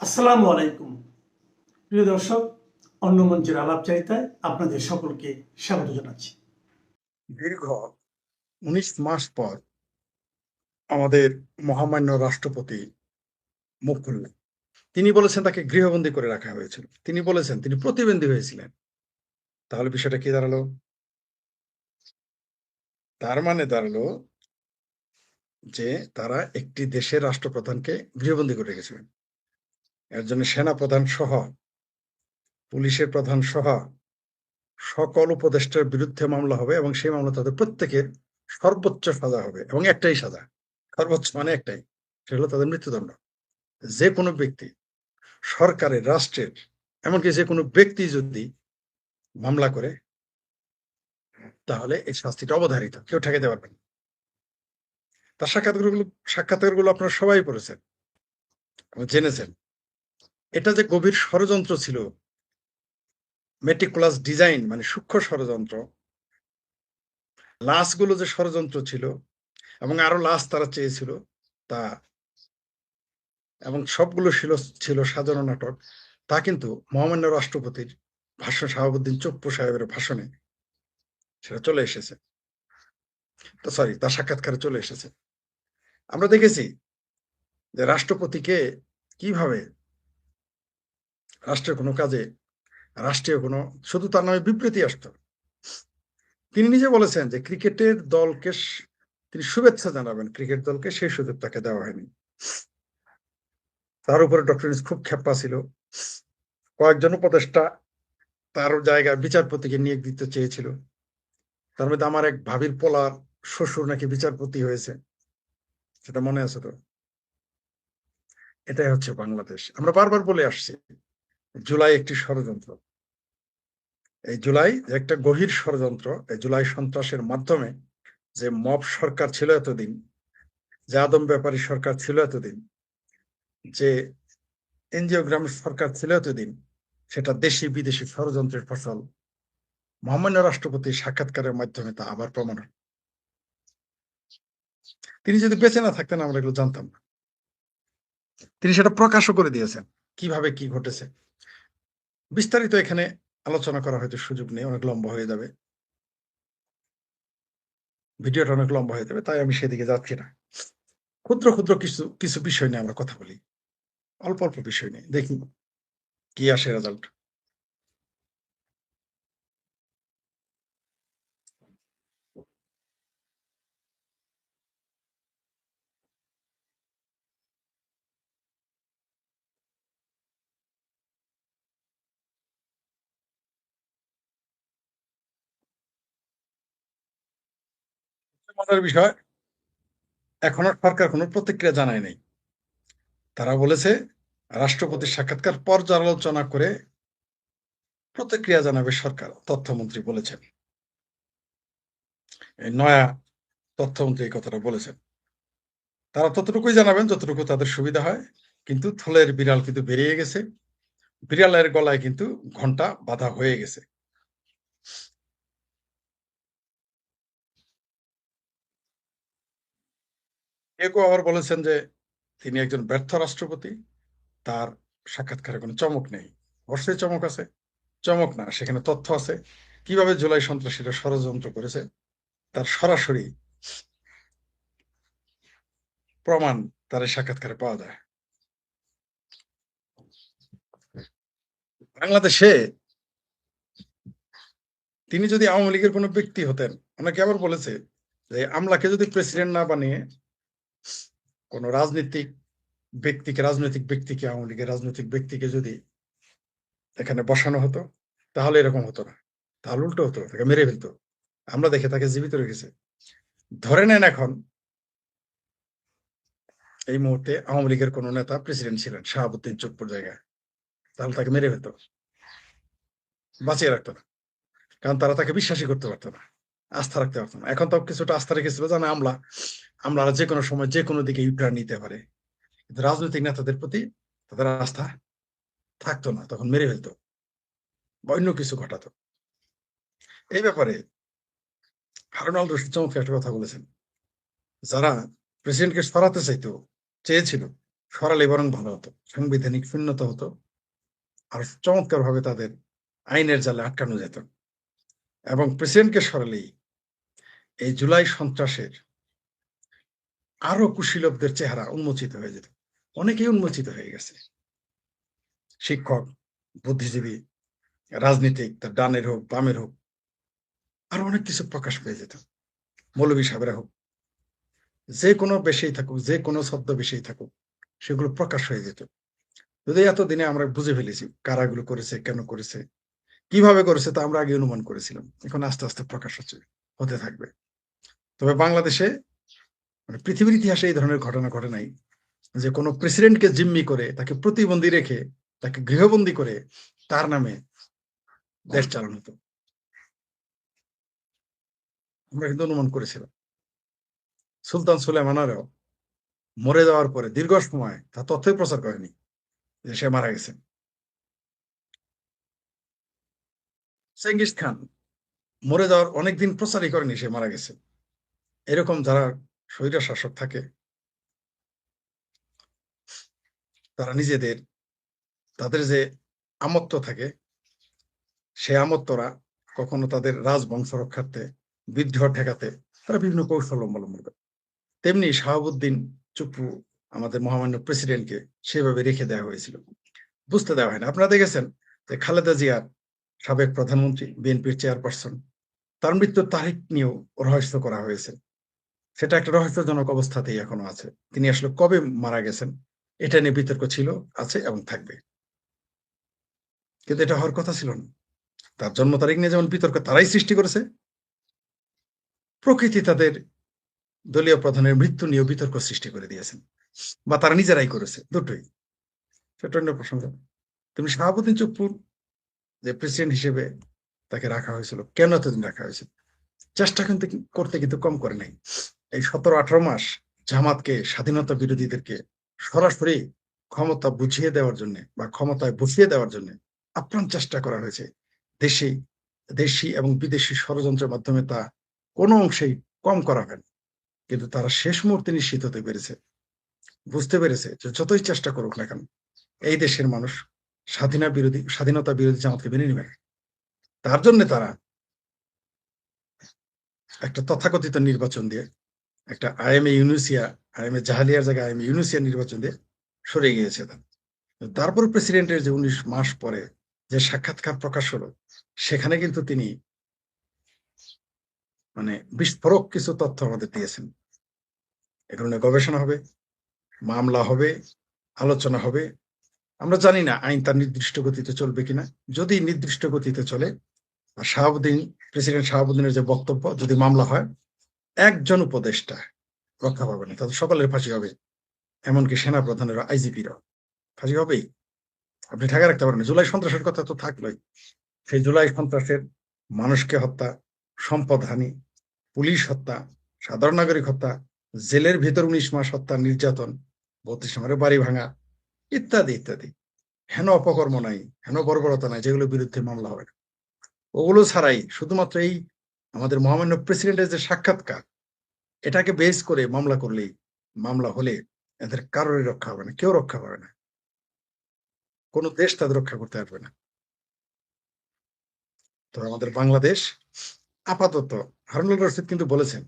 আসসালামু আলাইকুম প্রিয় দর্শক, অন্য মঞ্চের আলাপচারিতায় আপনাদের সকলকে স্বাগত জানাচ্ছি। দীর্ঘ ১৯ মাস পর আমাদের মহামান্য রাষ্ট্রপতি মুখ খুললেন। তিনি বলেছেন তাকে গৃহবন্দী করে রাখা হয়েছিল। তিনি বলেছেন তিনি প্রতিবন্ধী হয়েছিলেন। তাহলে বিষয়টা কি দাঁড়ালো? তার মানে দাঁড়ালো যে তারা একটি দেশের রাষ্ট্রপ্রধানকে গৃহবন্দী করে রেখেছিলেন। এর জন্য সেনাপ্রধান সহ, পুলিশের প্রধান সহ সকল উপদেষ্টার বিরুদ্ধে মামলা হবে এবং সেই মামলা তাদের প্রত্যেকের সর্বোচ্চ সাজা হবে এবং একটাই সাজা। সর্বোচ্চ মানে একটাই। সেটা হলো তাদের মৃত্যুদণ্ড। যে কোনো ব্যক্তি, সরকারের, রাষ্ট্রের, এমনকি যে কোনো ব্যক্তি যদি মামলা করে তাহলে এই শাস্তিটা অবধারিত, কেউ ঠেকাতে পারবে না। তার সাক্ষাৎকারগুলো আপনারা সবাই পড়েছেন এবং জেনেছেন এটা যে গভীর ষড়যন্ত্র ছিল, মেটিকুলাস ডিজাইন মানে সূক্ষ্ম ষড়যন্ত্র, লাশগুলো যে ষড়যন্ত্র ছিল এবং আরো লাশ তারা চেয়েছিল তা, এবং সবগুলো ছিল সাজানো নাটক, তা কিন্তু মহামান্য রাষ্ট্রপতির ভাষণ, শাহাবুদ্দিন চুপ্পু সাহেবের ভাষণে সেটা চলে এসেছে। সরি, তার সাক্ষাৎকারে চলে এসেছে। আমরা দেখেছি যে রাষ্ট্রপতিকে কিভাবে রাষ্ট্রের কোনো কাজে, রাষ্ট্রীয় কোনো, শুধু তার নামে বিবৃতি আসতো। তিনি নিজে বলেছেন যে ক্রিকেটের দলকে তিনি শুভেচ্ছা জানাবেন, ক্রিকেট দলকে সেই সুযোগ তাকে দেওয়া হয়নি। তার উপরে ডক্টর ইউনূস খুব ক্ষেপা ছিল। কয়েকজন উপদেষ্টা তার জায়গায় বিচারপতিকে নিয়োগ দিতে চেয়েছিল। তার মধ্যে আমার এক ভাবির পোলার শ্বশুর নাকি বিচারপতি হয়েছে, সেটা মনে আছে তো? এটাই হচ্ছে বাংলাদেশ। আমরা বারবার বলে আসছি জুলাই একটি ষড়যন্ত্র। এই জুলাই একটা গভীর ষড়যন্ত্র। এই জুলাই সন্ত্রাসের মাধ্যমে যে মব সরকার ছিল এতদিন, যে আদম ব্যাপারী সরকার ছিল এতদিন, যে এনজিওগ্রাম সরকার ছিল এতদিন, সেটা দেশি বিদেশি ষড়যন্ত্রের ফসল। মহামান্য রাষ্ট্রপতির সাক্ষাৎকারের মাধ্যমে তা আবার প্রমাণ। তিনি যদি বেঁচে না থাকতেন আমরা এগুলো জানতাম না। তিনি সেটা প্রকাশও করে দিয়েছেন কিভাবে কি ঘটেছে। বিস্তারিত এখানে আলোচনা করা হয়তো সুযোগ নেই, অনেক লম্বা হয়ে যাবে, ভিডিওটা অনেক লম্বা হয়ে যাবে, তাই আমি সেদিকে যাচ্ছি না। ক্ষুদ্র ক্ষুদ্র কিছু কিছু বিষয় নিয়ে আমরা কথা বলি, অল্প অল্প বিষয় নিয়ে, দেখি কি আসে রেজাল্ট। মজার বিষয়, এখনো সরকার কোনো প্রতিক্রিয়া জানায় নাই। তারা বলেছে রাষ্ট্রপতির সাক্ষাৎকার পর্যালোচনা করে প্রতিক্রিয়া জানাবে সরকার, তথ্যমন্ত্রী বলেছেন। এই নয়া তথ্যমন্ত্রী এই কথাটা বলেছেন। তারা ততটুকুই জানাবেন যতটুকু তাদের সুবিধা হয়, কিন্তু থলের বিড়াল কিন্তু বেরিয়ে গেছে, বিড়ালের গলায় কিন্তু ঘন্টা বাঁধা হয়ে গেছে। কেউ কেউ আবার বলেছেন যে তিনি একজন ব্যর্থ রাষ্ট্রপতি, তার সাক্ষাৎকারে কোনো চমক নেই। অবশ্যই চমক আছে। চমক না, সেখানে তথ্য আছে। কিভাবে জুলাই সন্ত্রাসীরা ষড়যন্ত্র করেছে তার সরাসরি প্রমাণ তার এই সাক্ষাৎকারে পাওয়া যায়। বাংলাদেশে তিনি যদি আওয়ামী লীগের কোনো ব্যক্তি হতেন, অনেকে আবার বলেছে যে আমলাকে যদি প্রেসিডেন্ট না বানিয়ে কোনো রাজনৈতিক ব্যক্তিকে, আওয়ামী লীগের রাজনৈতিক ব্যক্তিকে যদি এখানে বসানো হতো তাহলে এরকম হতো না, তাহলে উল্টো হতো, তাকে মেরে ফেলতো। আমরা দেখে তাকে জীবিত রেখেছে। ধরে নেন এখন এই মুহূর্তে আওয়ামী লীগের কোন নেতা প্রেসিডেন্ট ছিলেন, শাহাবুদ্দিন চুপ্পুর জায়গায়, তাহলে তাকে মেরে ফেলতো, বাঁচিয়ে রাখতো না। কারণ তারা তাকে বিশ্বাসই করতে পারতো না, আস্থা রাখতে পারতো না। এখন তো কিছুটা আস্থা রেখেছিল, জানে আমরা যে কোনো সময় যে কোনো দিকে ইউটার্ন নিতে পারে। কিন্তু রাজনৈতিক নেতাদের প্রতি তাদের আস্থা থাকতো না, তখন মেরে ফেলতো বা অন্য কিছু ঘটাতো। এই ব্যাপারে হারুন আল রশিদ চমৎকার একটা কথা বলেছেন। যারা প্রেসিডেন্টকে সরাতে চেয়েছিল, সরালে বরং ভালো হতো, সাংবিধানিক শূন্যতা হতো, আর চমৎকার ভাবে তাদের আইনের জালে আটকানো যেত। এবং প্রেসিডেন্টকে সরালেই এই জুলাই সন্ত্রাসের আরো কুশীলবদের চেহারা উন্মোচিত হয়ে যেত। অনেকেই উন্মোচিত হয়ে গেছে, শিক্ষক, বুদ্ধিজীবী, রাজনীতিক, তার ডানের হোক বামের হোক, আরো অনেক কিছু প্রকাশ পেয়ে যেত। মৌলভী সাহেবরা হোক, যে কোনো বেশেই থাকুক, যে কোনো ছদ্মবেশেই থাকুক, সেগুলো প্রকাশ হয়ে যেত। যদি এতদিনে আমরা বুঝে ফেলেছি কারা এগুলো করেছে, কেন করেছে, কিভাবে করেছে, তা আমরা আগে অনুমান করেছিলাম। এখন আস্তে আস্তে প্রকাশ হতে থাকবে। তবে বাংলাদেশে মানে পৃথিবীর ইতিহাসে এই ধরনের ঘটনা ঘটে নাই যে কোনো প্রেসিডেন্টকে জিম্মি করে, তাকে প্রতিবন্ধী রেখে, তাকে গৃহবন্দী করে তার নামে দেশ চালানো হতো। আমরা কিন্তু অনুমান করেছিলাম সুলতান সুলেমানেরও মরে যাওয়ার পরে দীর্ঘ সময় তা তথ্যই প্রচার করেনি যে সে মারা গেছে। চেঙ্গিস খান মরে যাওয়ার অনেকদিন প্রচারই করেনি সে মারা গেছে। এরকম যারা স্বৈর শাসক থাকে, তারা নিজেদের, তাদের যে আমত্ত থাকে, সে আমত্তরা কখনো তাদের রাজবংশ রক্ষার্থে, বিদ্রোহ ঠেকাতে তারা বিভিন্ন কৌশল অবলম্বন করে। তেমনি শাহাবুদ্দিন চুপ্পু আমাদের মহামান্য প্রেসিডেন্টকে সেভাবে রেখে দেওয়া হয়েছিল, বুঝতে দেওয়া হয় না। আপনারা দেখেছেন যে খালেদা জিয়ার সাবেক প্রধানমন্ত্রী, বিএনপির চেয়ারপারসন, তার মৃত্যুর তারিখ নিয়েও রহস্য করা হয়েছে। সেটা একটা রহস্যজনক অবস্থাতেই এখনো আছে। তিনি আসলে কবে মারা গেছেন এটা নিয়ে বিতর্ক ছিল, আছে এবং থাকবে। কিন্তু এটা হওয়ার কথা ছিল না। তার জন্ম তারিখ নিয়ে যেমন বিতর্ক তারাই সৃষ্টি করেছে, প্রকৃতি তাদের দলীয় প্রধানের মৃত্যু নিয়েও বিতর্ক সৃষ্টি করে দিয়েছেন, বা তারা নিজেরাই করেছে, দুটোই। সেটা অন্য প্রসঙ্গ। তুমি শাহাবুদ্দিন চুপ্পুর যে প্রেসিডেন্ট হিসেবে তাকে রাখা হয়েছিল, কেন এতদিন রাখা হয়েছিল? চেষ্টা কিন্তু করতে কিন্তু কম করে নাই। এই 17-18 মাস জামাতকে, স্বাধীনতা বিরোধীদেরকে সরাসরি ক্ষমতা বুঝিয়ে দেওয়ার জন্য বা ক্ষমতায় বসিয়ে দেওয়ার জন্য আপ্রাণ চেষ্টা করা হয়েছে। দেশি দেশি এবং বিদেশি ষড়যন্ত্রের মাধ্যমে তা কোনো অংশেই কম করা হয়নি। কিন্তু তারা শেষ মুহূর্তে নিশ্চিত হতে পেরেছে, বুঝতে পেরেছে যে যতই চেষ্টা করুক না কেন, এই দেশের মানুষ স্বাধীনতা বিরোধী জামাতকে মেনে নেবে না। তার জন্য তারা একটা তথাকথিত নির্বাচন দিয়ে, একটা আইএমএ জাহালিয়ার জায়গায় আইএমএ ইউনুসিয়া নির্বাচন দিয়ে সরে গিয়েছে। তারপর প্রেসিডেন্টের যে 19 মাস পরে যে সাক্ষাৎকার প্রকাশ হলো, সেখানে কিন্তু তিনি মানে বিস্ফোরক কিছু তথ্য আমাদের দিয়েছেন। এগুলো নিয়ে গবেষণা হবে, মামলা হবে, আলোচনা হবে। আমরা জানি না আইন তার নির্দিষ্ট গতিতে চলবে কিনা। যদি নির্দিষ্ট গতিতে চলে, আর প্রেসিডেন্ট শাহাবুদ্দিনের যে বক্তব্য, যদি মামলা হয়, একজন উপদেষ্টা রক্ষা পাবে না, তাদের সকলের ফাঁসি হবে। এমনকি সেনা প্রধানেরও, আইজিপিরও ফাঁসি হবেই। আপনি ঠেকা রাখতে পারেন। জুলাই সন্ত্রাসের কথা তো থাকলোই। সেই জুলাই সন্ত্রাসের মানুষকে হত্যা, সম্পদ হানি, পুলিশ হত্যা, সাধারণ নাগরিক হত্যা, জেলের ভিতর 19 মাস হত্যা, নির্যাতন, 32 নম্বরে বাড়ি ভাঙা, ইত্যাদি ইত্যাদি। হেন অপকর্ম নাই, হেন বর্বরতা নাই যেগুলো বিরুদ্ধে মামলা হবে না। ওগুলো ছাড়াই শুধুমাত্র এই আমাদের মহামান্য প্রেসিডেন্টের যে সাক্ষাৎকার, এটাকে বেস করে মামলা করলেই, মামলা হলে এদের কারোরই রক্ষা হবে না, কেউ রক্ষা পাবে না, কোনো দেশ তাদের রক্ষা করতে পারবে না। তো আমাদের বাংলাদেশ আপাতত, হারুনুর রশিদ কিন্তু বলেছেন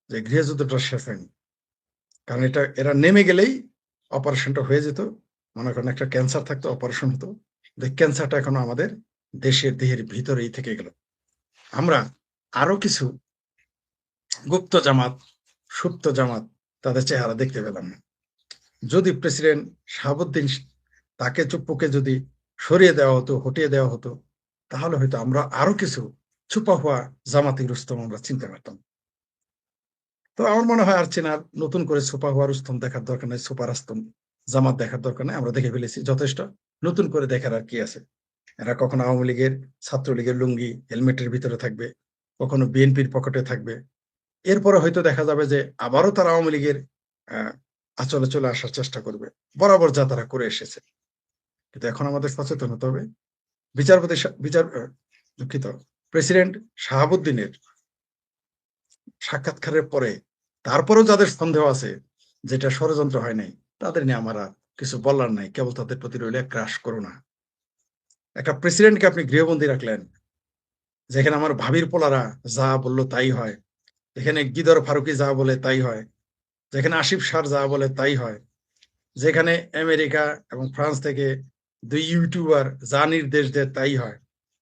যে গৃহযুদ্ধটা শেষ হয়নি। কারণ এরা নেমে গেলেই অপারেশনটা হয়ে যেত। মনে করেন একটা ক্যান্সার থাকতো, অপারেশন হতো, ক্যান্সারটা এখনো আমাদের দেহের ভিতরেই থেকে গেল। আমরা আরো কিছু গুপ্ত জামাত, সুপ্ত জামাত, তাদের চেহারা দেখতে পেলাম না। যদি প্রেসিডেন্ট শাহাবুদ্দিন তাকে চুপ্পুকে যদি সরিয়ে দেওয়া হতো, হটিয়ে দেওয়া হতো, তাহলে হয়তো আমরা আরো কিছু ছুপা হওয়া জামাতি রুস্তম আমরা চিনতে পারতাম। তো আমার মনে হয় আর চেনার নতুন করে ছুপা হওয়া রুস্তম দেখার দরকার নেই, সুপার আস্তম জামাত দেখার দরকার নেই। আমরা দেখে ফেলেছি যথেষ্ট। নতুন করে দেখার আর কি আছে? এরা কখনো আওয়ামী লীগের, ছাত্রলীগের লুঙ্গি হেলমেটের ভিতরে থাকবে, কখনো বিএনপির পকেটে থাকবে। এরপরে হয়তো দেখা যাবে যে আবারও তারা আওয়ামী লীগের আচলে চলে আসার চেষ্টা করবে, বরাবর যা তারা করে এসেছে। কিন্তু এখন আমাদের সচেতন হতে হবে। দুঃখিত, প্রেসিডেন্ট শাহাবুদ্দিনের সাক্ষাৎকারের পরে তারপরেও যাদের সন্দেহ আছে যেটা ষড়যন্ত্র হয় নাই, তাদের নিয়ে আমরা কিছু বলার নাই, কেবল তাদের প্রতি রইল ক্রাশ করোনা। একটা প্রেসিডেন্টকে আপনি গৃহবন্দী রাখলেন, যেখানে আমার ভাবির পোলারা যা বললো তাই হয়, যেখানে গিদর ফারুকি যা বলে তাই হয়, যেখানে আসিফ সার যা বলে তাই হয়, যেখানে আমেরিকা এবং ফ্রান্স থেকে 2 ইউটিউবার যা নির্দেশ দেয় তাই হয়,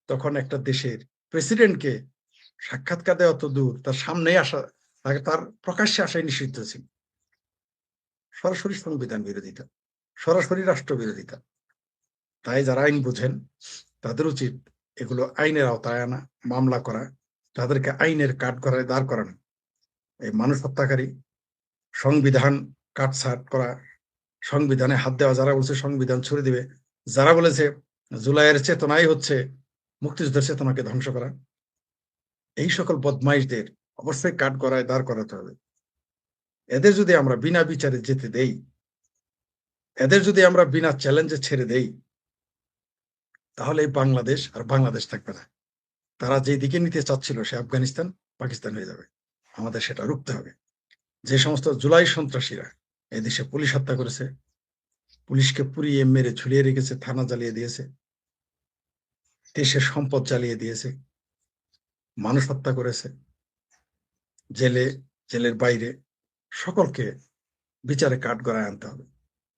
তখন একটা দেশের প্রেসিডেন্টকে সাক্ষাৎকার দেওয়া তো দূর, তার সামনেই আসা, তার প্রকাশ্যে আসাই নিষিদ্ধ ছিল। সরাসরি সংবিধান বিরোধিতা, সরাসরি রাষ্ট্র বিরোধিতা। তাই যারা আইন বুঝেন তাদের উচিত এগুলো আইনের আওতায় আনা, মামলা করা, তাদেরকে আইনের কাঠগড়ায় দাঁড় করানো। এই মানুষ হত্যাকারী, সংবিধান কাটছাট করা, সংবিধানে হাত দেওয়া, যারা বলছে সংবিধান ছুড়ে দিবে, যারা বলেছে জুলাইয়ের চেতনাই হচ্ছে মুক্তিযুদ্ধের চেতনাকে ধ্বংস করা, এই সকল বদমাইশদের অবশ্যই কাঠগড়ায় দাঁড় করাতে হবে। এদের যদি আমরা বিনা বিচারে যেতে দেই, এদের যদি আমরা বিনা চ্যালেঞ্জে ছেড়ে দেই, তাহলে এই বাংলাদেশ আর বাংলাদেশ থাকবে না। তারা যে দিকে নিতে চাচ্ছিল সে আফগানিস্তান, পাকিস্তান হয়ে যাবে। আমাদের সেটা রুখতে হবে। যে সমস্ত জুলাই সন্ত্রাসীরা এদেশে পুলিশ হত্যা করেছে, পুলিশকে পুড়িয়ে মেরে ঝুলিয়ে রেখেছে, থানা জ্বালিয়ে দিয়েছে, দেশের সম্পদ জ্বালিয়ে দিয়েছে, মানুষ হত্যা করেছে, জেলের বাইরে, সকলকে বিচারে কাঠগড়ায় আনতে হবে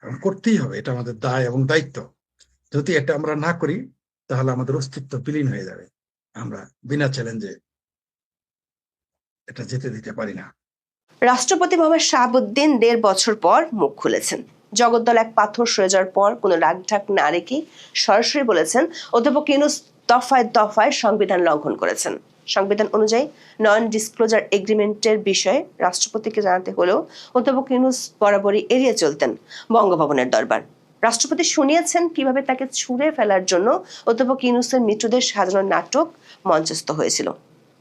এবং করতেই হবে। এটা আমাদের দায় এবং দায়িত্ব। যদি এটা আমরা না করি তাহলে আমাদের অস্তিত্ব বিলীন হয়ে যাবে। আমরা বিনা চ্যালেঞ্জে এটা যেতে দিতে পারি না। রাষ্ট্রপতি মোহাম্মদ শাহাবুদ্দিন 1.5 বছর পর মুখ খুলেছেন। জগদ্দল এক পাথর সরে যাওয়ার পর কোনো রাগঢাক না রেখে সরাসরি বলেছেন অধ্যাপক ইউনূস দফায় দফায় সংবিধান লঙ্ঘন করেছেন। সংবিধান অনুযায়ী নন ডিসক্লোজার এগ্রিমেন্টের বিষয়ে রাষ্ট্রপতিকে জানাতে হলেও অধ্যাপক ইউনূস বরাবরই এড়িয়ে চলতেন বঙ্গভবনের দরবার। রাষ্ট্রপতি শুনিয়েছেন কিভাবে তাকে ছুঁড়ে ফেলার জন্য অধ্যাপক ইউনূসের মিত্রদের সাজানো নাটক মঞ্চস্থ হয়েছিল।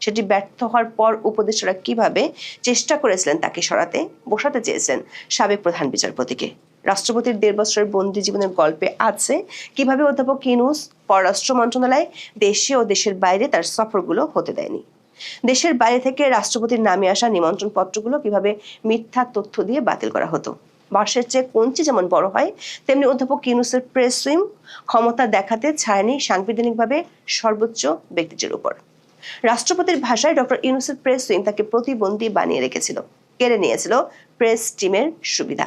সেটি ব্যর্থ হওয়ার পর উপদেষ্টারা কিভাবে চেষ্টা করেছিলেন তাকে সরাতে বসাতে চেয়েছিলেন সাবেক প্রধান বিচারপতিকে। রাষ্ট্রপতির 1.5 বছরের বন্দী জীবনের গল্পে আছে কিভাবে অধ্যাপক ইউনূস পররাষ্ট্র মন্ত্রণালয় দেশে ও দেশের বাইরে তার সফরগুলো হতে দেয়নি। দেশের বাইরে থেকে রাষ্ট্রপতির নামে আসা নিমন্ত্রণ পত্রগুলো কিভাবে মিথ্যা তথ্য দিয়ে বাতিল করা হতো। বাঁশের চেয়ে কঞ্চি যেমন বড় হয়, তেমনি অধ্যাপক ইউনূসের প্রেস উইং ক্ষমতা দেখাতে ছাড়েনি সাংবিধানিকভাবে সর্বোচ্চ ব্যক্তিটির উপর। রাষ্ট্রপতির ভাষায় ডক্টর ইউনূসের প্রেস উইং তাকে প্রতিবন্ধী বানিয়ে রেখেছিল, কেড়ে নিয়েছিল প্রেস টিমের সুবিধা।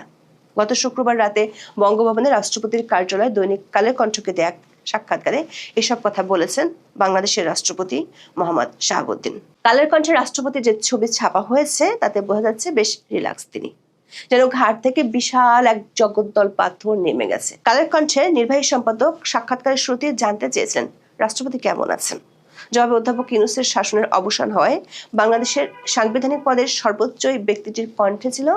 গত শুক্রবার রাতে বঙ্গভবনে রাষ্ট্রপতির কার্যালয়ে দৈনিক কালের কণ্ঠকে দেয়া সাক্ষাৎকারে এসব কথা বলেছেন বাংলাদেশের রাষ্ট্রপতি মোহাম্মদ শাহাবুদ্দিন। কালের কণ্ঠে রাষ্ট্রপতির যে ছবি ছাপা হয়েছে তাতে বোঝা যাচ্ছে বেশ রিল্যাক্স তিনি, যেন ঘাট থেকে বিশাল এক জগদ্দল পাথর নেমে গেছে। কালের কণ্ঠে নির্বাহী সম্পাদক সাক্ষাৎকারের শুরুতে জানতে চেয়েছিলেন রাষ্ট্রপতি কেমন আছেন। জবাবে অধ্যাপক ইউনূসের শাসনের অবসান হওয়ায় বাংলাদেশের সাংবিধানিক পদের সর্বোচ্চ ব্যক্তিটির কণ্ঠে ছিল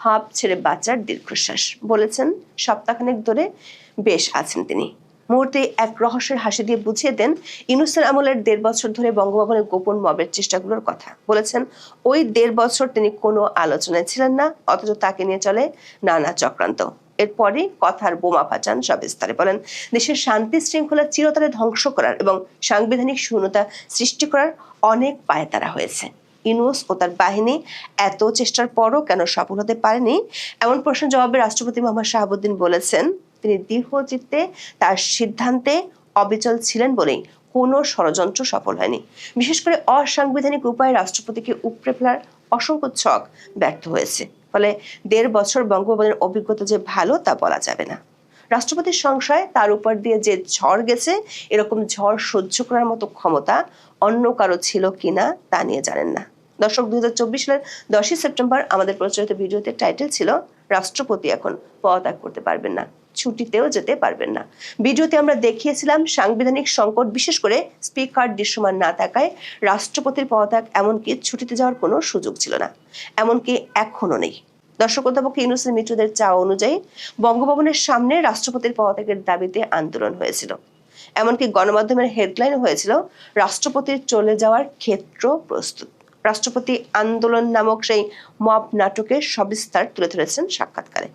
হাঁপ ছেড়ে বাঁচার দীর্ঘশ্বাস। বলেছেন সপ্তাহখানেক ধরে বেশ আছেন তিনি। মুহূর্তে এক রহস্যের হাসি দিয়ে বুঝিয়ে দেন ইউনূসের আমলের 1.5 বছর ধরে বঙ্গভবনের গোপন মবের চেষ্টাগুলোর কথা। বলেছেন ওই 1.5 বছর তিনি কোনো আলোচনায় ছিলেন না, অথচ তাকে নিয়ে চলে নানা চক্রান্ত। এরপরই কথার বোমা ফাটান সবিস্তারে। বলেন দেশের শান্তি শৃঙ্খলা চিরতরে ধ্বংস করার এবং সাংবিধানিক শূন্যতা সৃষ্টি করার অনেক পায়তারা হয়েছে। ইউনূস ও তার বাহিনী এত চেষ্টার পরও কেন সফল হতে পারেনি, এমন প্রশ্নের জবাবে রাষ্ট্রপতি মোহাম্মদ শাহাবুদ্দিন বলেছেন তিনি দৃঢ়চিত্তে তার সিদ্ধান্তে অবিচল ছিলেন বলেই কোনো ষড়যন্ত্র সফল হয়নি। বিশেষ করে অসাংবিধানিক উপায়ে রাষ্ট্রপতিকে উপড়ে ফেলার অসংখ্য ছক ব্যর্থ হয়েছে। ফলে 1.5 বছর বঙ্গভবনের অভিজ্ঞতা যে ভালো তা বলা যাবে না। রাষ্ট্রপতির সংশয় তার উপর দিয়ে যে ঝড় গেছে, এরকম ঝড় সহ্য করার মতো ক্ষমতা অন্য কারো ছিল কিনা তা নিয়ে জানেন না। দর্শক, 2024 সালের 10 সেপ্টেম্বর আমাদের প্রচারিত ভিডিওতে টাইটেল ছিল রাষ্ট্রপতি এখন পদত্যাগ করতে পারবেন না, ছুটিতেও যেতে পারবেন না। ভিডিওতে আমরা দেখিয়েছিলাম সাংবিধানিক সংকট, বিশেষ করে স্পিকার দৃশ্যমান না থাকায় রাষ্ট্রপতির পদত্যাগ এমনকি ছুটিতে যাওয়ার কোনো সুযোগ ছিল না, এমনকি এখনো নেই। দর্শক, অধ্যাপক ইউনূসের মিত্রদের চাওয়া অনুযায়ী বঙ্গভবনের সামনে রাষ্ট্রপতির পদত্যাগের দাবিতে আন্দোলন হয়েছিল। এমনকি গণমাধ্যমের হেডলাইন হয়েছিল রাষ্ট্রপতির চলে যাওয়ার ক্ষেত্র প্রস্তুত। রাষ্ট্রপতি আন্দোলন নামক সেই মব নাটকের সবিস্তার তুলে ধরেছেন সাক্ষাৎকারে।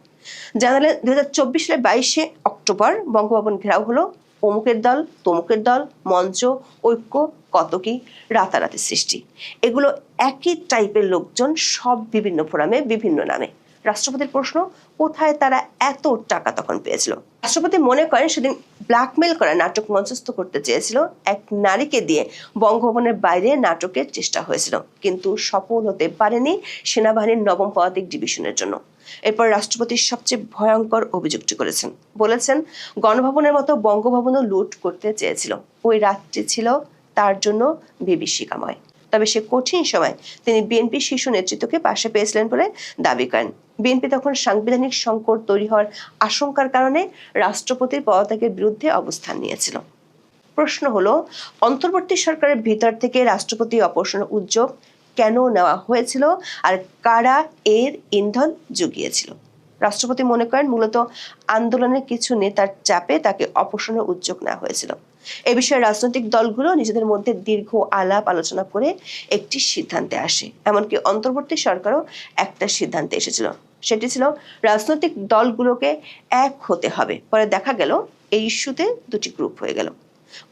জানালেন 2024 সালের 22 অক্টোবর বঙ্গভবন ঘেরাও হলো, অমুকের দল তমুকের দল, মঞ্চ, ঐক্য, কত কি রাতারাতি সৃষ্টি। এগুলো একই টাইপের লোকজন, সব বিভিন্ন ফোরামে বিভিন্ন নামে। রাষ্ট্রপতির প্রশ্ন, কোথায় তারা এত টাকা তখন পেয়েছিল? রাষ্ট্রপতি মনে করেন সেদিন ব্ল্যাকমেল করা নাটক মঞ্চস্থ করতে চেয়েছিল এক নারীকে দিয়ে বঙ্গভবনের বাইরে নাটকের চেষ্টা হয়েছিল, কিন্তু সফল হতে পারেনি সেনাবাহিনীর 9ম পদাতিক ডিভিশনের জন্য। এরপর রাষ্ট্রপতি সবচেয়ে ভয়ঙ্কর অভিযোগটি করেছেন, বলেছেন গণভবনের মতো বঙ্গভবনও লুট করতে চেয়েছিল। ওই রাতটি ছিল তার জন্য বিভীষিকাময়। তবে সে কঠিন সময় তিনি বিএনপি শীর্ষ নেতৃত্বকে পাশে পেয়েছিলেন বলে দাবি করেন। বিএনপি তখন সাংবিধানিক সংকট তৈরি হওয়ার আশঙ্কার কারণে রাষ্ট্রপতির পদত্যাগের বিরুদ্ধে অবস্থান নিয়েছিল। প্রশ্ন হলো, অন্তর্বর্তী সরকারের ভিতর থেকে রাষ্ট্রপতি অপসারণের উদ্যোগ কেন নেওয়া হয়েছিল আর কারা এর ইন্ধন জুগিয়েছিল? রাষ্ট্রপতি মনে করেন মূলত আন্দোলনের কিছু নেতার চাপে তাকে অপসারণের উদ্যোগ নেওয়া হয়েছিল। এ বিষয়ে রাজনৈতিক দলগুলো নিজেদের মধ্যে দীর্ঘ আলাপ আলোচনা করে একটি সিদ্ধান্তে আসে। এমনকি অন্তর্বর্তী সরকারও একটা সিদ্ধান্তে এসেছিল, সেটি ছিল রাজনৈতিক দলগুলোকে এক হতে হবে। পরে দেখা গেল এই ইস্যুতে দুটি গ্রুপ হয়ে গেল।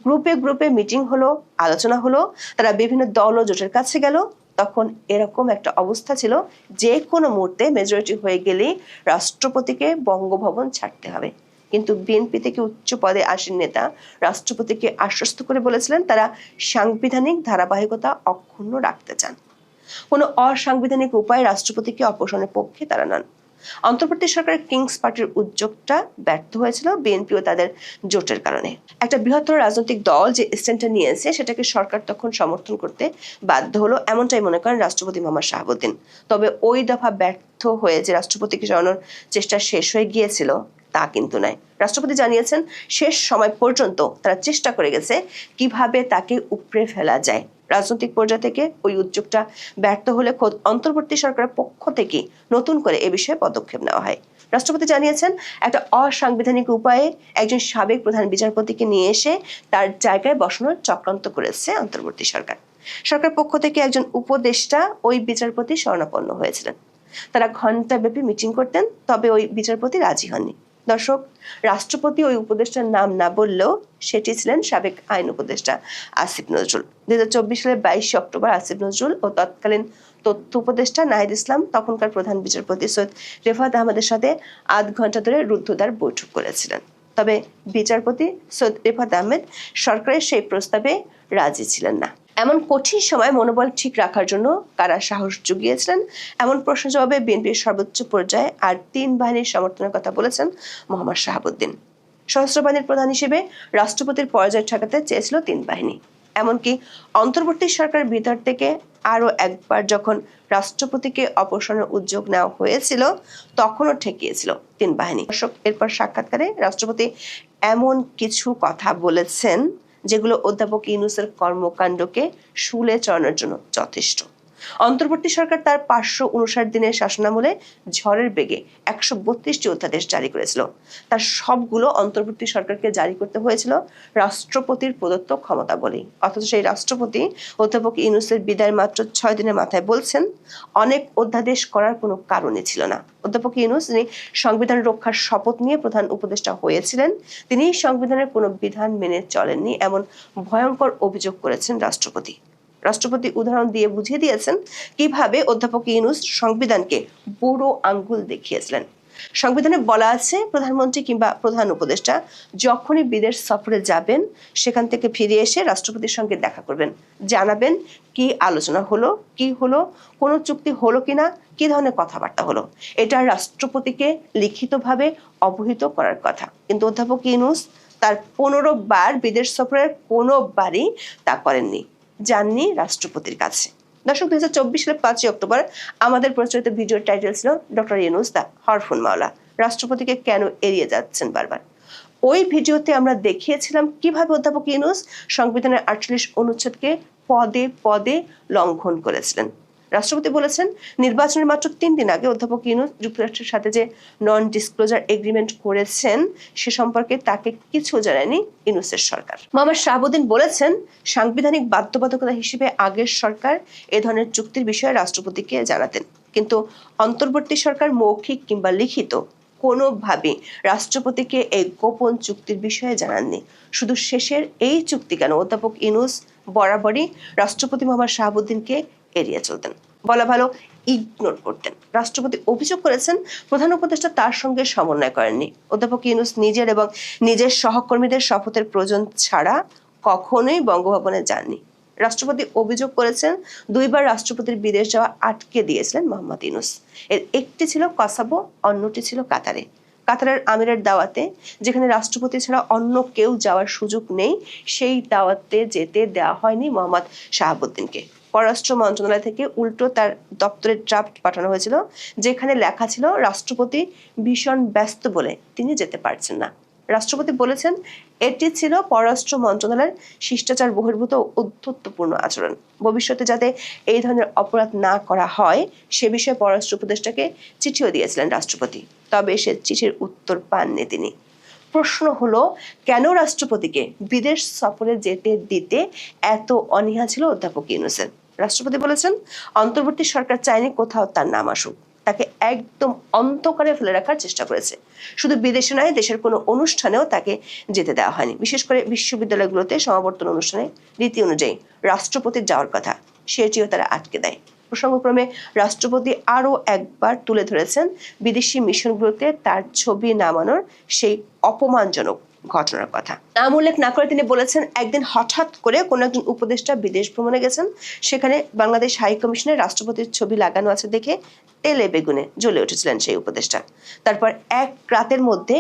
গ্রুপে গ্রুপে মিটিং হলো, আলোচনা হলো, তারা বিভিন্ন দল ও জোটের কাছে গেল। তখন এরকম একটা অবস্থা ছিল, যে কোনো মুহূর্তে মেজরিটি হয়ে গেলেই রাষ্ট্রপতিকে বঙ্গভবন ছাড়তে হবে। কিন্তু বিএনপি থেকে উচ্চ পদে আসীন নেতা রাষ্ট্রপতিকে আশ্বস্ত করে বলেছিলেন তারা সাংবিধানিক ধারাবাহিকতা অক্ষুণ্ণ রাখতে চান। কোনো অসাংবিধানিক উপায়ে রাষ্ট্রপতিকে অপসারণের পক্ষে তারা নন। অন্তর্বর্তী সরকারের কিংস পার্টির উদ্যোগটা ব্যর্থ হয়েছিল বিএনপি ও তাদের জোটের কারণে। একটা বৃহত্তর রাজনৈতিক দল যে স্ট্যান্ডটা নিয়েছে সেটাকে সরকার তখন সমর্থন করতে বাধ্য হলো, এমনটাই মনে করেন রাষ্ট্রপতি মোহাম্মদ শাহাবুদ্দিন। তবে ওই দফা ব্যর্থ হয়ে যে রাষ্ট্রপতিকে সরানোর চেষ্টা শেষ হয়ে গিয়েছিল তা কিন্তু নয়। রাষ্ট্রপতি জানিয়েছেন শেষ সময় পর্যন্ত তারা চেষ্টা করে গেছে কিভাবে তাকে উপড়ে ফেলা যায়। রাজনৈতিক পর্যায় থেকে ওই উদ্যোগটা ব্যর্থ হলে খোদ অন্তর্বর্তী সরকারের পক্ষ থেকে নতুন করে এ বিষয়ে পদক্ষেপ নেওয়া হয়। রাষ্ট্রপতি জানিয়েছেন একটা অসাংবিধানিক উপায়ে একজন সাবেক প্রধান বিচারপতিকে নিয়ে এসে তার জায়গায় বসানোর চক্রান্ত করেছে অন্তর্বর্তী সরকার। সরকার পক্ষ থেকে একজন উপদেষ্টা ওই বিচারপতি শরণাপন্ন হয়েছিলেন। তারা ঘণ্টাব্যাপী মিটিং করতেন, তবে ওই বিচারপতি রাজি হননি। দর্শক, রাষ্ট্রপতি ওই উপদেষ্টার নাম না বললেও সেটি ছিলেন সাবেক আইন উপদেষ্টা আসিফ নজরুল। 2024 সালের 22 অক্টোবর আসিফ নজরুল ও তৎকালীন তথ্য উপদেষ্টা নাহিদ ইসলাম তখনকার প্রধান বিচারপতি সৈয়দ রেফাত আহমেদের সাথে 8 ঘন্টা ধরে রুদ্ধদ্বার বৈঠক করেছিলেন। তবে বিচারপতি সৈয়দ রেফাত আহমেদ সরকারের সেই প্রস্তাবে রাজি ছিলেন না। এমন কঠিন সময় মনোবল ঠিক রাখার জন্য কারা সাহস জুগিয়েছিলেন, এমন প্রশ্ন জবাবে বিএনপির সর্বোচ্চ পর্যায়ে আর 3 বাহিনীর সমর্থনের কথা বলেছেন মোহাম্মদ শাহাবুদ্দিন। সশস্ত্র বাহিনীর প্রধান হিসেবে রাষ্ট্রপতির পর্যায় ঠেকাতে চেয়েছিল 3 বাহিনী। এমনকি অন্তর্বর্তী সরকারের ভিতর থেকে আরো একবার যখন রাষ্ট্রপতিকে অপসারণের উদ্যোগ নেওয়া হয়েছিল তখনও ঠেকিয়েছিল 3 বাহিনী। দর্শক, এরপর সাক্ষাৎকারে রাষ্ট্রপতি এমন কিছু কথা বলেছেন যেগুলো অধ্যাপক ইউনূসের কর্মকাণ্ডকে শুলে চড়ানোর জন্য যথেষ্ট। অন্তর্বর্তী সরকার তার 559 দিনের শাসনামলে ঝড়ের বেগে 132টি অধ্যাদেশ জারি করেছিল। তার সবগুলো অন্তর্বর্তী সরকারকে জারি করতে হয়েছিল রাষ্ট্রপতির প্রদত্ত ক্ষমতা বলেই। অথচ সেই রাষ্ট্রপতি অধ্যাপক ইউনূসের বিদায় মাত্র 6 দিনের মাথায় বলছেন অনেক অধ্যাদেশ করার কোনো কারণই ছিল না। অধ্যাপক ইউনূস, যিনি সংবিধান রক্ষার শপথ নিয়ে প্রধান উপদেষ্টা হয়েছিলেন, তিনি সংবিধানের কোনো বিধান মেনে চলেননি এমন ভয়ঙ্কর অভিযোগ করেছেন রাষ্ট্রপতি। রাষ্ট্রপতি উদাহরণ দিয়ে বুঝিয়ে দিয়েছেন কিভাবে অধ্যাপক ইউনূস সংবিধানকে বুড়ো আঙ্গুল দেখিয়েছিলেন। সংবিধানে বলা আছে প্রধানমন্ত্রী কিংবা প্রধান উপদেষ্টা যখনই বিদেশ সফরে যাবেন সেখান থেকে ফিরে এসে রাষ্ট্রপতির সঙ্গে দেখা করবেন, জানাবেন কি আলোচনা হলো, কি হলো, কোনো চুক্তি হলো কিনা, কি ধরনের কথাবার্তা হলো। এটা রাষ্ট্রপতিকে লিখিতভাবে অবহিত করার কথা। কিন্তু অধ্যাপক ইউনূস তার 15 বার বিদেশ সফরের কোনো বারই তা করেননি, যাননি রাষ্ট্রপতির কাছে। দর্শক, 2024 সালের 5 অক্টোবর আমাদের প্রচারিত ভিডিওর টাইটেল ছিল ডক্টর ইউনূস দ্য হরফুন মাওলা, রাষ্ট্রপতিকে কেন এড়িয়ে যাচ্ছেন বারবার। ওই ভিডিওতে আমরা দেখিয়েছিলাম কিভাবে অধ্যাপক ইউনূস সংবিধানের 48 অনুচ্ছেদকে পদে পদে লঙ্ঘন করেছিলেন। রাষ্ট্রপতি বলেছেন নির্বাচনের মাত্র 3 দিন আগে অধ্যাপক ইউনূস যুক্তরাষ্ট্রের সাথে যে নন ডিসক্লোজার এগ্রিমেন্ট করেছেন সে সম্পর্কে তাকে কিছু জানায়নি ইউনূসের সরকার। মোহাম্মদ শাহাবুদ্দিন বলেছেন সাংবিধানিক বাধ্যবাধকতা হিসেবে আগের সরকার এ ধরনের চুক্তির বিষয়ে রাষ্ট্রপতিকে জানাতেন, কিন্তু অন্তর্বর্তী সরকার মৌখিক কিংবা লিখিত কোনোভাবেই রাষ্ট্রপতিকে এই গোপন চুক্তির বিষয়ে জানাননি। শুধু শেষের এই চুক্তি কেন, অধ্যাপক ইউনূস বরাবরই রাষ্ট্রপতি মোহাম্মদ শাহাবুদ্দিনকে এড়িয়ে চলতেন। বলা ভালো ইগনোর করতেন। রাষ্ট্রপতি অভিযোগ করেছেন প্রধান উপদেষ্টা তার সঙ্গে সমন্বয় করেননি। অধ্যাপক ইউনূস নিজের এবং নিজের সহকর্মীদের শপথের প্রয়োজন ছাড়া কখনোই বঙ্গভবনে যাননি। রাষ্ট্রপতি অভিযোগ করেছেন 2বার রাষ্ট্রপতির বিদেশ যাওয়া আটকে দিয়েছিলেন মোহাম্মদ ইউনূস। এর একটি ছিল কসাবো, অন্যটি ছিল কাতারে। কাতারের আমিরের দাওয়াতে, যেখানে রাষ্ট্রপতি ছাড়া অন্য কেউ যাওয়ার সুযোগ নেই, সেই দাওয়াতে যেতে দেওয়া হয়নি মোহাম্মদ শাহাবুদ্দিনকে। পররাষ্ট্র মন্ত্রণালয় থেকে উল্টো তার দপ্তরের ড্রাফট পাঠানো হয়েছিল, যেখানে লেখা ছিল রাষ্ট্রপতি ভীষণ ব্যস্ত বলে তিনি যেতে পারছেন না। রাষ্ট্রপতি বলেছেন এটি ছিল পররাষ্ট্র মন্ত্রণালয়ের শিষ্টাচার বহির্ভূত উদ্ধত্যপূর্ণ আচরণ। ভবিষ্যতে যাতে এই ধরনের অপরাধ না করা হয় সে বিষয়ে পররাষ্ট্র উপদেষ্টাকে চিঠিও দিয়েছিলেন রাষ্ট্রপতি, তবে সে চিঠির উত্তর পাননি তিনি। প্রশ্ন হলো, কেন রাষ্ট্রপতিকে বিদেশ সফরে যেতে দিতে এত অনীহা ছিল অধ্যাপক ইউনূসের? রাষ্ট্রপতি বলেছেন অন্তর্বর্তী সরকার চায়নি কোথাও তার নাম আসুক, তাকে একদম অন্ধকারে ফেলে রাখার চেষ্টা করেছে। শুধু বিদেশে নয়, দেশের কোনো অনুষ্ঠানেও তাকে যেতে দেওয়া হয়নি। বিশেষ করে বিশ্ববিদ্যালয়গুলোতে সমাবর্তন অনুষ্ঠানে রীতি অনুযায়ী রাষ্ট্রপতির যাওয়ার কথা, সেটিও তারা আটকে দেয়। প্রসঙ্গক্রমে রাষ্ট্রপতি আরো একবার তুলে ধরেছেন বিদেশি মিশনগুলোতে তার ছবি নামানোর সেই অপমানজনক ঘটনার কথা। নাম উল্লেখ না করে তিনি বলেছেন একদিন হঠাৎ করে কোনো একজন উপদেষ্টা বিদেশ ভ্রমণে গেছেন, সেখানে বাংলাদেশ হাই কমিশনে রাষ্ট্রপতির ছবি লাগানো আছে দেখে তেলে বেগুনে জ্বলে উঠেছিলেন সেই উপদেষ্টা। তারপর এক রাতের মধ্যে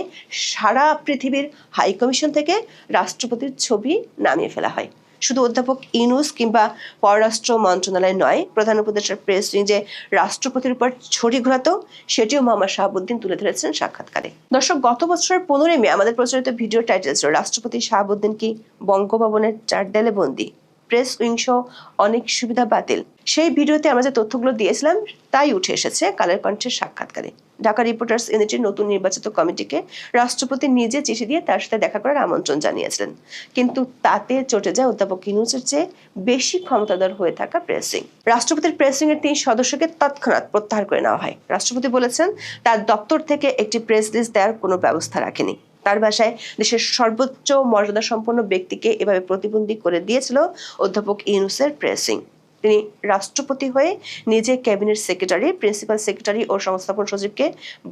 সারা পৃথিবীর হাই কমিশন থেকে রাষ্ট্রপতির ছবি নামিয়ে ফেলা হয়। শুধু অধ্যাপক ইউনূস কিংবা পররাষ্ট্র মন্ত্রণালয় নয়, প্রধান উপদেষ্টার প্রেস উইং যে রাষ্ট্রপতির উপর ছড়ি ঘোরাতো সেটিও মোহাম্মদ শাহাবুদ্দিন তুলে ধরেছেন সাক্ষাৎকারে। দর্শক, গত বছরের 15 মে আমাদের প্রচারিত ভিডিও টাইটেল ছিল রাষ্ট্রপতি শাহাবুদ্দিন কি বঙ্গভবনের 4 দেয়ালে বন্দী, প্রেস উইং সহ অনেক সুবিধা বাতিল। সেই ভিডিওতে আমরা যে তথ্যগুলো দিয়েছিলাম তাই উঠে এসেছে কালের কণ্ঠের সাক্ষাৎকারে। ঢাকা রিপোর্টার্স ইউনিটির নতুন নির্বাচিত কমিটিকে রাষ্ট্রপতি নিজে চিঠি দিয়ে তার সাথে দেখা করার আমন্ত্রণ জানিয়েছিলেন, কিন্তু তাতে চটে যায় অধ্যাপক ইউনূসের চেয়ে বেশি ক্ষমতাধর হয়ে থাকা প্রেস উইং। রাষ্ট্রপতির প্রেস উইং এর 3 সদস্যকে তৎক্ষণাৎ প্রত্যাহার করে নেওয়া হয়। রাষ্ট্রপতি বলেছেন তার দপ্তর থেকে একটি প্রেস লিস্ট দেওয়ার কোনো ব্যবস্থা রাখেনি। তার ভাষায় দেশের সর্বোচ্চ মর্যাদা সম্পন্ন ব্যক্তিকে এভাবে প্রতিবন্ধী করে দিয়েছিল অধ্যাপক ইউনূসের প্রেস উইং। তিনি রাষ্ট্রপতি হয়ে নিজে ক্যাবিনেট সেক্রেটারি, প্রিন্সিপাল সেক্রেটারি ও সংস্থাপন সচিবকে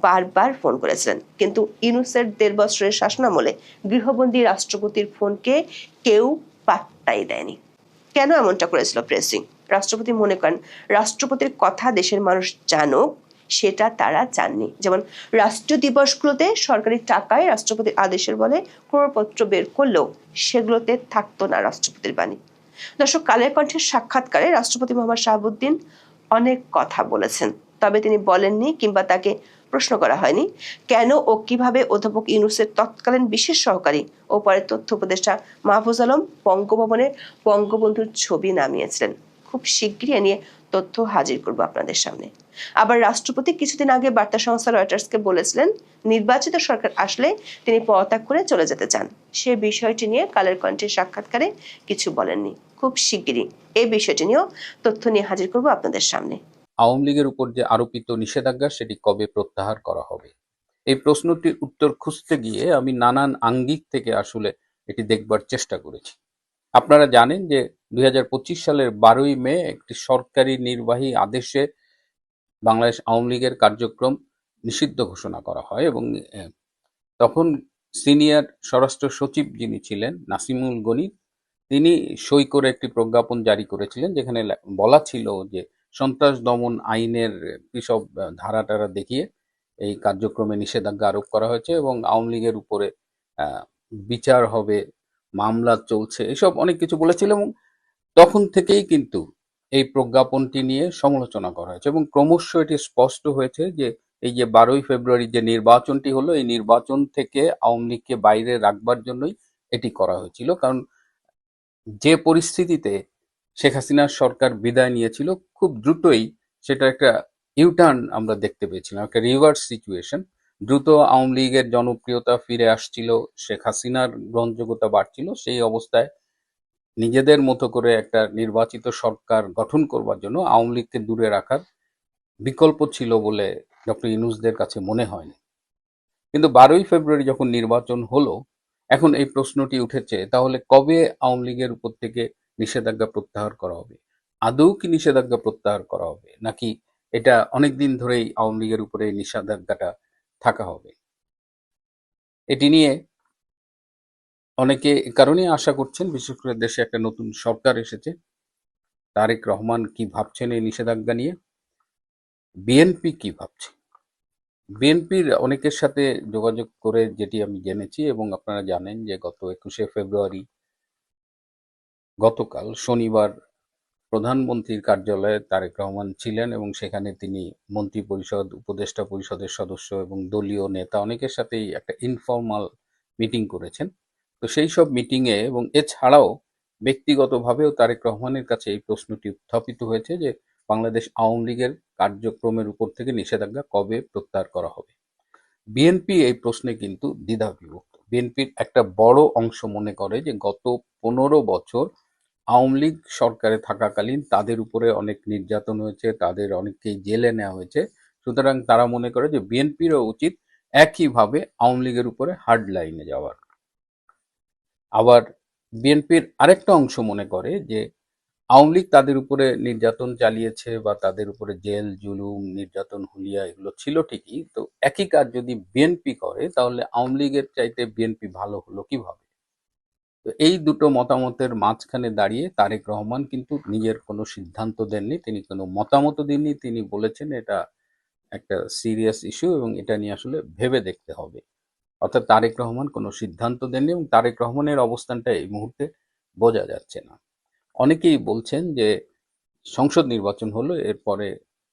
বারবার ফোন করেছিলেন, কিন্তু ইউনূসের 1.5 বছরের শাসনামলে গৃহবন্দী রাষ্ট্রপতির ফোনকে কেউ পাত্তাই দেয়নি। কেন এমনটা করেছিল প্রেস উইং? রাষ্ট্রপতি মনে করেন রাষ্ট্রপতির কথা দেশের মানুষ জানুক, সেটা তারা চাননি। যেমন রাষ্ট্রীয় দিবসগুলোতে সরকারি টাকায় রাষ্ট্রপতির আদেশের বলে ক্রয়পত্র বের করলেও সেগুলোতে থাকতো না রাষ্ট্রপতির বাণী। দর্শক, কালের কণ্ঠের সাক্ষাৎকারে রাষ্ট্রপতি মোহাম্মদ শাহাবুদ্দিন অনেক কথা বলেছেন, তবে তিনি বলেননি কিংবা তাকে প্রশ্ন করা হয়নি কেন ও কিভাবে অধ্যাপক ইউনূসের তৎকালীন বিশেষ সহকারী ও পরে তথ্য উপদেষ্টা মাহফুজ আলম বঙ্গভবনে বঙ্গবন্ধুর ছবি নামিয়েছিলেন। খুব শিগগিরই এ নিয়ে তথ্য হাজির করব আপনাদের সামনে। আবার রাষ্ট্রপতি কিছুদিন আগে বার্তা সংস্থা রয়টার্সকে বলেছিলেন নির্বাচিত সরকার আসলে তিনি পদত্যাগ করে চলে যেতে চান। সে বিষয়টি নিয়ে কালের কণ্ঠের সাক্ষাৎকারে কিছু বলেননি। খুব শিগগিরই এই বিষয়টি নিয়েও তথ্য নিয়ে হাজির করব আপনাদের সামনে। আওয়ামী লীগের উপর যে আরোপিত নিষেধাজ্ঞা সেটি কবে প্রত্যাহার করা হবে, এই প্রশ্নটির উত্তর খুঁজতে গিয়ে আমি নানান আঙ্গিক থেকে আসলে এটি দেখবার চেষ্টা করেছি। আপনারা জানেন যে 2025 সালের 12ই মে একটি সরকারি নির্বাহী আদেশে বাংলাদেশ আওয়ামী লীগের কার্যক্রম নিষিদ্ধ ঘোষণা করা হয় এবং তখন সিনিয়র স্বরাষ্ট্র সচিব যিনি ছিলেন নাসিমুল গণি, তিনি সই করে একটি প্রজ্ঞাপন জারি করেছিলেন, যেখানে বলা ছিল যে সন্ত্রাস দমন আইনের কিসব ধারা দেখিয়ে এই কার্যক্রমে নিষেধাজ্ঞা আরোপ করা হয়েছে এবং আওয়ামী লীগের উপরে বিচার হবে, মামলা চলছে, এসব অনেক কিছু বলেছিল। এবং তখন থেকেই কিন্তু এই প্রজ্ঞাপনটি নিয়ে সমালোচনা করা হয়েছে এবং ক্রমশ এটি স্পষ্ট হয়েছে যে এই যে 12ই ফেব্রুয়ারি যে নির্বাচনটি হলো, এই নির্বাচন থেকে আওয়ামী লীগকে বাইরে রাখবার জন্যই এটি করা হয়েছিল। কারণ যে পরিস্থিতিতে শেখ হাসিনার সরকার বিদায় নিয়েছিল, খুব দ্রুতই সেটা একটা ইউটার্ন আমরা দেখতে পেয়েছিলাম, একটা রিভার্স সিচুয়েশন। দ্রুত আওয়ামী লীগের জনপ্রিয়তা ফিরে আসছিল, শেখ হাসিনার গ্রহণযোগ্যতা বাড়ছিল। সেই অবস্থায় নিজেদের মতো করে একটা নির্বাচিত সরকার গঠন করবার জন্য আওয়ামী লীগকে দূরে রাখার বিকল্প ছিল বলে ডক্টর ইউনূসদের কাছে মনে হয়নি। কিন্তু 12ই ফেব্রুয়ারি যখন নির্বাচন হলো, এখন এই প্রশ্নটি উঠেছে, তাহলে কবে আওয়ামী লীগের উপর থেকে নিষেধাজ্ঞা প্রত্যাহার করা হবে? আদৌ কি নিষেধাজ্ঞা প্রত্যাহার করা হবে, নাকি এটা অনেকদিন ধরেই আওয়ামী লীগের উপরে এই নিষেধাজ্ঞাটা থাকা হবে। এটি নিয়ে অনেকে এ কারণেই আশা করছেন, বিশেষ করে দেশে একটা নতুন সরকার এসেছে, তারেক রহমান কি ভাবছেন এই নিষেধাজ্ঞা নিয়ে, বিএনপি কি ভাবছে। বিএনপির অনেকের সাথে যোগাযোগ করে যেটি আমি জেনেছি, এবং আপনারা জানেন যে গত 21শে ফেব্রুয়ারি, গতকাল শনিবার, প্রধানমন্ত্রীর কার্যালয়ে তারেক রহমান ছিলেন এবং সেখানে তিনি মন্ত্রী পরিষদ, উপদেষ্টা পরিষদের সদস্য এবং দলীয় নেতা অনেকের সাথেই একটা ইনফর্মাল মিটিং করেছেন। তো সেই সব মিটিংয়ে এবং এছাড়াও ব্যক্তিগতভাবেও তারেক রহমানের কাছে এই প্রশ্নটি উত্থাপিত হয়েছে যে বাংলাদেশ আওয়ামী লীগের কার্যক্রমের উপর থেকে নিষেধাজ্ঞা কবে প্রত্যাহার করা হবে। বিএনপি এই প্রশ্নে কিন্তু দ্বিধাবিভক্ত। বিএনপির একটা বড় অংশ মনে করে যে গত 15 বছর আওয়ামী লীগ সরকারে থাকাকালীন তাদের উপরে অনেক নির্যাতন হয়েছে, তাদের অনেককেই জেলে নেওয়া হয়েছে। সুতরাং তারা মনে করে যে বিএনপিরও উচিত একইভাবে আওয়ামী লীগের উপরে হার্ড লাইনে যাওয়ার। আবার বিএনপির আরেকটা অংশ মনে করে যে আওয়ামী লীগ তাদের উপরে নির্যাতন চালিয়েছে বা তাদের উপরে জেল জুলুম, নির্যাতন, হুলিয়া এগুলো ছিল ঠিকই, তো একই কাজ যদি বিএনপি করে তাহলে আওয়ামী লীগের চাইতে বিএনপি ভালো হলো কিভাবে। তো এই দুটো মতামতের মাঝখানে দাঁড়িয়ে তারেক রহমান কিন্তু নিজের কোনো সিদ্ধান্ত দেননি, তিনি কোনো মতামত দেননি। তিনি বলেছেন এটা একটা সিরিয়াস ইস্যু এবং এটা নিয়ে আসলে ভেবে দেখতে হবে। অর্থাৎ তারেক রহমান কোনো সিদ্ধান্ত দেননি এবং তারেক রহমানের অবস্থানটা এই মুহূর্তে বোঝা যাচ্ছে না। অনেকেই বলছেন যে সংসদ নির্বাচন হলো, এরপরে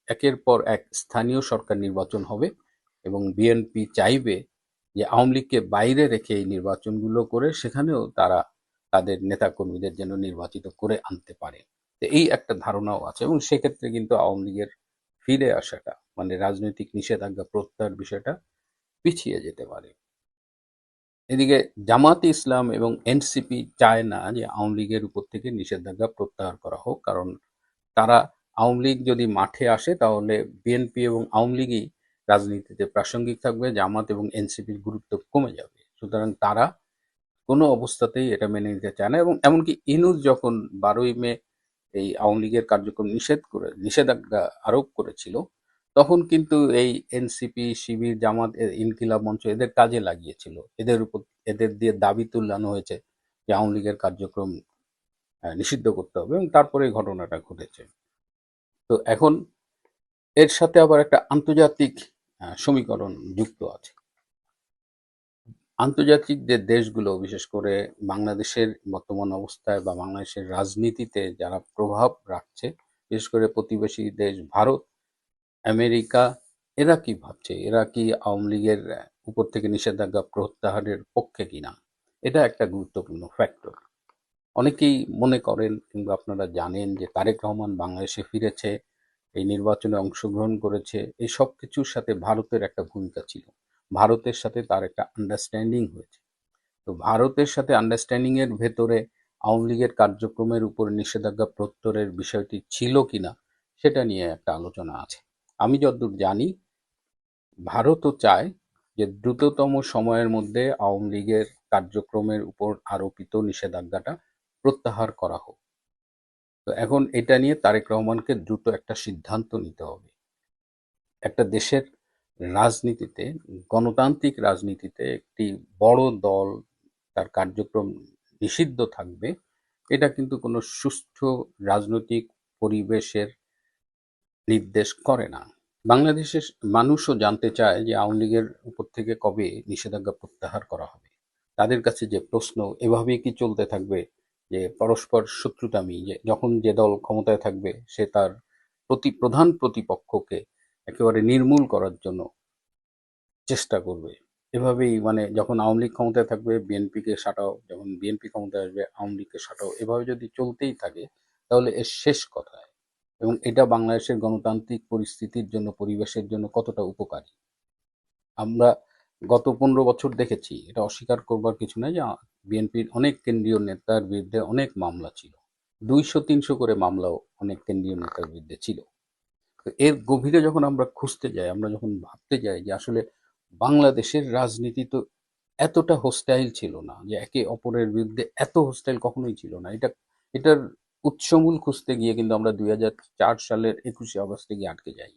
একের পর এক স্থানীয় সরকার নির্বাচন হবে এবং বিএনপি চাইবে যে আওয়ামী লীগকে বাইরে রেখে এই নির্বাচনগুলো করে সেখানেও তারা তাদের নেতাকর্মীদের যেন নির্বাচিত করে আনতে পারে। তো এই একটা ধারণাও আছে এবং সেক্ষেত্রে কিন্তু আওয়ামী লীগের ফিরে আসাটা, মানে রাজনৈতিক নিষেধাজ্ঞা প্রত্যাহার বিষয়টা পিছিয়ে যেতে পারে। এদিকে জামাতে ইসলাম এবং এনসিপি চায় না যে আওয়ামী লীগের উপর থেকে নিষেধাজ্ঞা প্রত্যাহার করা হোক, কারণ তারা আওয়ামী লীগ যদি মাঠে আসে তাহলে বিএনপি এবং আওয়ামী লীগই রাজনীতিতে প্রাসঙ্গিক থাকবে, জামাত এবং এনসিপির গুরুত্ব কমে যাবে। সুতরাং তারা কোনো অবস্থাতেই এটা মেনে নিতে চায় না এবং এমনকি ইনুস যখন 12ই মে এই আওয়ামী লীগের কার্যক্রম নিষেধাজ্ঞা আরোপ করেছিল, তখন কিন্তু এই এনসিপি, শিবির, জামাত, ইনকিলাব মঞ্চ এদের কাজে লাগিয়েছিল, এদের দিয়ে দাবি তুলানো হয়েছে যে আওয়ামী লীগের কার্যক্রম নিষিদ্ধ করতে হবে এবং তারপরে এই ঘটনাটা ঘটেছে। তো এখন এর সাথে আবার একটা আন্তর্জাতিক সমীকরণ যুক্ত আছে। আন্তর্জাতিক যে দেশগুলো, বিশেষ করে বাংলাদেশের বর্তমান অবস্থায় বা বাংলাদেশের রাজনীতিতে যারা প্রভাব রাখছে, বিশেষ করে প্রতিবেশী দেশ ভারত, আমেরিকা, এরা কি ভাবছে? এরা কি আওয়ামী লীগের উপর থেকে নিষেধাজ্ঞা প্রত্যাহারের পক্ষে কিনা? এটা একটা গুরুত্বপূর্ণ ফ্যাক্টর। অনেকেই মনে করেন কিংবা আপনারা জানেন যে তারেক রহমান বাংলাদেশে ফিরেছে, এই নির্বাচনে অংশগ্রহণ করেছে, এই সব কিছুর সাথে ভারতের একটা ভূমিকা ছিল। ভারতের সাথে তার একটা আন্ডারস্ট্যান্ডিং হয়েছে। তো ভারতের সাথে আন্ডারস্ট্যান্ডিং এর ভেতরে আওয়ামী লীগের কার্যক্রমের উপর নিষেধাজ্ঞা প্রত্যাহারের বিষয়টি ছিল কিনা সেটা নিয়ে একটা আলোচনা আছে। আমি যতদূর জানি, ভারতও চায় যে দ্রুততম সময়ের মধ্যে আওয়ামী লীগের কার্যক্রমের উপর আরোপিত নিষেধাজ্ঞাটা প্রত্যাহার করা হোক। তো এখন এটা নিয়ে তারেক রহমানকে দ্রুত একটা সিদ্ধান্ত নিতে হবে। একটা দেশের রাজনীতিতে, গণতান্ত্রিক রাজনীতিতে একটি বড় দল তার কার্যক্রম নিষিদ্ধ থাকবে, এটা কিন্তু কোনো সুষ্ঠু রাজনৈতিক পরিবেশের নির্দেশ করে না। বাংলাদেশের মানুষও জানতে চায় যে আওয়ামী লীগের উপর থেকে কবে নিষেধাজ্ঞা প্রত্যাহার করা হবে। তাদের কাছে যে প্রশ্ন, এভাবেই কি চলতে থাকবে যে পরস্পর শত্রুতামি, যে যখন যে দল ক্ষমতায় থাকবে সে তার প্রধান প্রতিপক্ষকে একেবারে নির্মূল করার জন্য চেষ্টা করবে, এভাবেই মানে যখন আওয়ামী লীগ ক্ষমতায় থাকবে বিএনপিকে সাঁটাও, যখন বিএনপি ক্ষমতায় আসবে আওয়ামী লীগকে সাঁটাও, এভাবে যদি চলতেই থাকে তাহলে এর শেষ কোথায় এবং এটা বাংলাদেশের গণতান্ত্রিক পরিস্থিতির জন্য, পরিবেশের জন্য কতটা উপকারী। আমরা গত 15 বছর দেখেছি, এটা অস্বীকার করবার কিছু নাই যে বিএনপির অনেক কেন্দ্রীয় নেতার বিরুদ্ধে অনেক মামলা ছিল, 200-300 করে মামলাও অনেক কেন্দ্রীয় নেতার বিরুদ্ধে ছিল। তো এর গভীরে যখন আমরা খুঁজতে যাই, আমরা যখন ভাবতে যাই যে আসলে বাংলাদেশের রাজনীতি তো এতটা হোস্টাইল ছিল না, যে একে অপরের বিরুদ্ধে এত হোস্টাইল কখনোই ছিল না। এটার উৎসমূল খুঁজতে গিয়ে কিন্তু আমরা 2004 সালের 21শে আগস্টে গিয়ে আটকে যাই।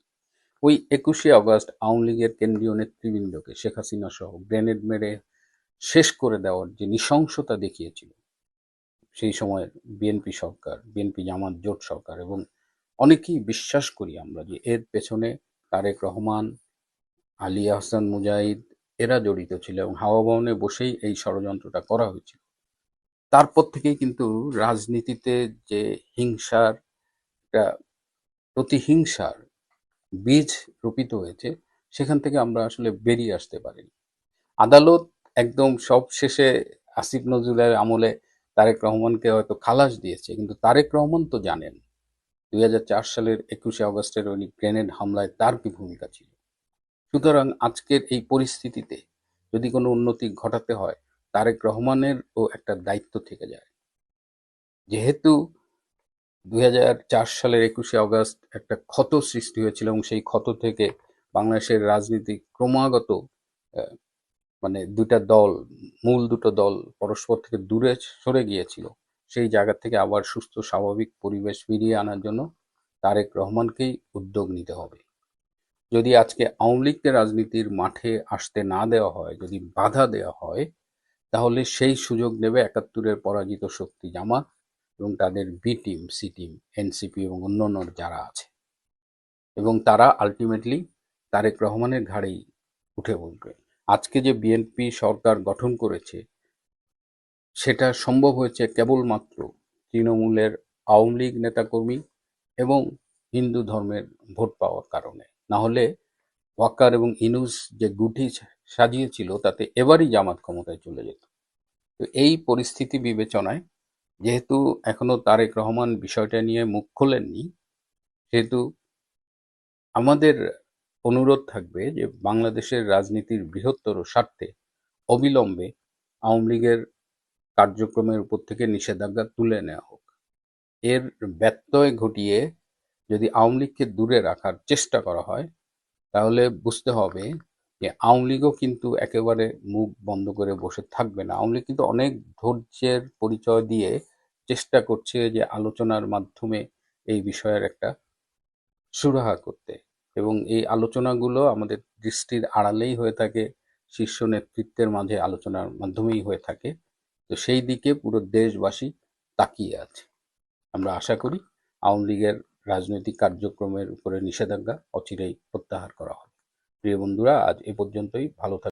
ওই 21শে আগস্ট আওয়ামী লীগের কেন্দ্রীয় নেতৃবৃন্দকে শেখ হাসিনা সহ গ্রেনেড মেরে শেষ করে দেওয়ার যে নৃশংসতা দেখিয়েছিল সেই সময়ের বিএনপি সরকার, বিএনপি জামাত জোট সরকার, এবং অনেকেই বিশ্বাস করি আমরা যে এর পেছনে তারেক রহমান, আলী আহসান মুজাহিদ এরা জড়িত ছিল এবং হাওয়া ভবনে বসেই এই ষড়যন্ত্রটা করা হয়েছিল। তারপর থেকেই কিন্তু রাজনীতিতে যে হিংসার একটা প্রতিহিংসার বীজ রোপিত হয়েছে, সেখান থেকে আমরা আসলে বেরিয়ে আসতে পারিনি। আদালত একদম সব শেষে আসিফ নজরুলের আমলে তারেক রহমানকে হয়তো খালাস দিয়েছে, কিন্তু তারেক রহমান তো জানেন 2004 সালের 21শে আগস্টের ওই গ্রেনেড হামলায় তার কি ভূমিকা ছিল। সুতরাং আজকের এই পরিস্থিতিতে যদি কোনো উন্নতি ঘটাতে হয়, তারেক রহমানেরও একটা দায়িত্ব থেকে যায়। যেহেতু 2004 সালের 21শে আগস্ট একটা ক্ষত সৃষ্টি হয়েছিল এবং সেই ক্ষত থেকে বাংলাদেশের রাজনীতি ক্রমাগত আহ, মানে মূল দুটো দল পরস্পর থেকে দূরে সরে গিয়েছিল, সেই জায়গা থেকে আবার সুস্থ স্বাভাবিক পরিবেশ ফিরিয়ে আনার জন্য তারেক রহমানকেই উদ্যোগ নিতে হবে। যদি আজকে আওয়ামী লীগকে রাজনীতির মাঠে আসতে না দেওয়া হয়, যদি বাধা দেওয়া হয়, তাহলে সেই সুযোগ নেবে 71-এর পরাজিত শক্তি জামাত এবং তাদের B team, C team, NCP এবং অন্যান্য যারা আছে, এবং তারা আলটিমেটলি তারেক রহমানের ঘাড়েই উঠে বসবে। আজকে যে বিএনপি সরকার গঠন করেছে, সেটা সম্ভব হয়েছে কেবলমাত্র তৃণমূলের আওয়ামী লীগ নেতাকর্মী এবং হিন্দু ধর্মের ভোট পাওয়ার কারণে। না হলে ওয়াক্কার এবং ইনুস যে গুটি সাজিয়েছিল, তাতে এবারই জামাত ক্ষমতায় চলে যেত। তো এই পরিস্থিতি বিবেচনায়, যেহেতু এখনো তারেক রহমান বিষয়টা নিয়ে মুখ খোলেননি, সেহেতু আমাদের অনুরোধ থাকবে যে বাংলাদেশের রাজনীতির বৃহত্তর স্বার্থে অবিলম্বে আওয়ামী লীগের কার্যক্রমের উপর থেকে নিষেধাজ্ঞা তুলে নেওয়া হোক। এর ব্যত্যয় ঘটিয়ে যদি আওয়ামী লীগকে দূরে রাখার চেষ্টা করা হয়, তাহলে বুঝতে হবে যে আওয়ামী লীগও কিন্তু একেবারে মুখ বন্ধ করে বসে থাকবে না। আওয়ামী লীগ কিন্তু অনেক ধৈর্যের পরিচয় দিয়ে চেষ্টা করছে যে আলোচনার মাধ্যমে এই বিষয়ের একটা সুরাহা করতে, এবং এই আলোচনাগুলো আমাদের দৃষ্টির আড়ালেই হয়ে থাকে, শীর্ষ নেতৃত্বের মাঝে আলোচনার মাধ্যমেই হয়ে থাকে। তো সেই দিকে পুরো দেশবাসী তাকিয়ে আছে। আমরা আশা করি আওয়ামী লীগের রাজনৈতিক কার্যক্রমের উপরে নিষেধাজ্ঞা অচিরেই প্রত্যাহার করা হবে। প্রিয় বন্ধুরা, আজ এ পর্যন্তই। ভালো থাকবেন।